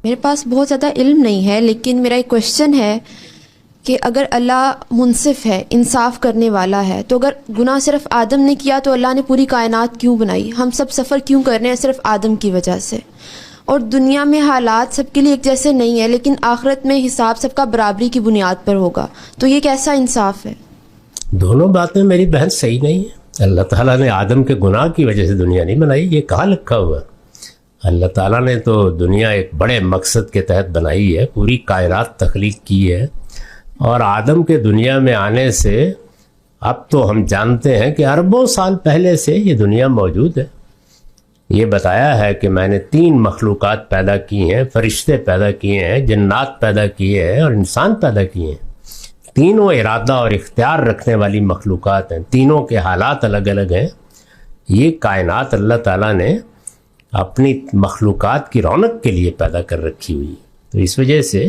میرے پاس بہت زیادہ علم نہیں ہے، لیکن میرا ایک کوشچن ہے کہ اگر اللہ منصف ہے، انصاف کرنے والا ہے، تو اگر گناہ صرف آدم نے کیا تو اللہ نے پوری کائنات کیوں بنائی؟ ہم سب سفر کیوں کر رہے ہیں صرف آدم کی وجہ سے؟ اور دنیا میں حالات سب کے لیے ایک جیسے نہیں ہیں، لیکن آخرت میں حساب سب کا برابری کی بنیاد پر ہوگا، تو یہ کیسا انصاف ہے؟ دونوں باتیں میری بہن صحیح نہیں ہیں۔ اللہ تعالیٰ نے آدم کے گناہ کی وجہ سے دنیا نہیں بنائی، یہ کہاں لکھا ہوا؟ اللہ تعالیٰ نے تو دنیا ایک بڑے مقصد کے تحت بنائی ہے، پوری کائنات تخلیق کی ہے، اور آدم کے دنیا میں آنے سے اب تو ہم جانتے ہیں کہ اربوں سال پہلے سے یہ دنیا موجود ہے۔ یہ بتایا ہے کہ میں نے 3 مخلوقات پیدا کی ہیں، فرشتے پیدا کیے ہیں، جنات پیدا کیے ہیں اور انسان پیدا کیے ہیں۔ تینوں ارادہ اور اختیار رکھنے والی مخلوقات ہیں، تینوں کے حالات الگ الگ ہیں۔ یہ کائنات اللہ تعالیٰ نے اپنی مخلوقات کی رونق کے لیے پیدا کر رکھی ہوئی ہے، تو اس وجہ سے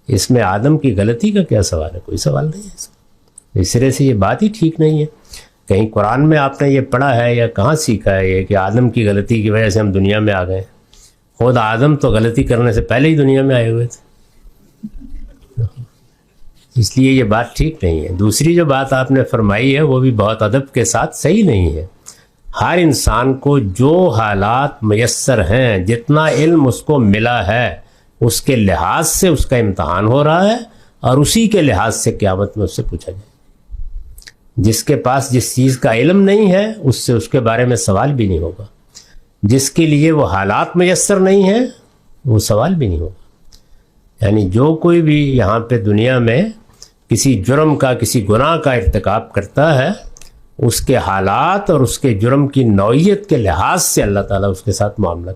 اس میں آدم کی غلطی کا کیا سوال ہے؟ کوئی سوال نہیں ہے۔ اس طرح سے یہ بات ہی ٹھیک نہیں ہے۔ کہیں قرآن میں آپ نے یہ پڑھا ہے یا کہاں سیکھا ہے یہ کہ آدم کی غلطی کی وجہ سے ہم دنیا میں آ گئے؟ خود آدم تو غلطی کرنے سے پہلے ہی دنیا میں آئے ہوئے تھے، اس لیے یہ بات ٹھیک نہیں ہے۔ دوسری جو بات آپ نے فرمائی ہے وہ بھی بہت ادب کے ساتھ صحیح نہیں ہے۔ ہر انسان کو جو حالات میسر ہیں، جتنا علم اس کو ملا ہے، اس کے لحاظ سے اس کا امتحان ہو رہا ہے، اور اسی کے لحاظ سے قیامت میں اس سے پوچھا جائے۔ جس کے پاس جس چیز کا علم نہیں ہے اس سے اس کے بارے میں سوال بھی نہیں ہوگا، جس کے لیے وہ حالات میسر نہیں ہیں وہ سوال بھی نہیں ہوگا۔ یعنی جو کوئی بھی یہاں پہ دنیا میں کسی جرم کا، کسی گناہ کا ارتکاب کرتا ہے، اس کے حالات اور اس کے جرم کی نوعیت کے لحاظ سے اللہ تعالیٰ اس کے ساتھ معاملہ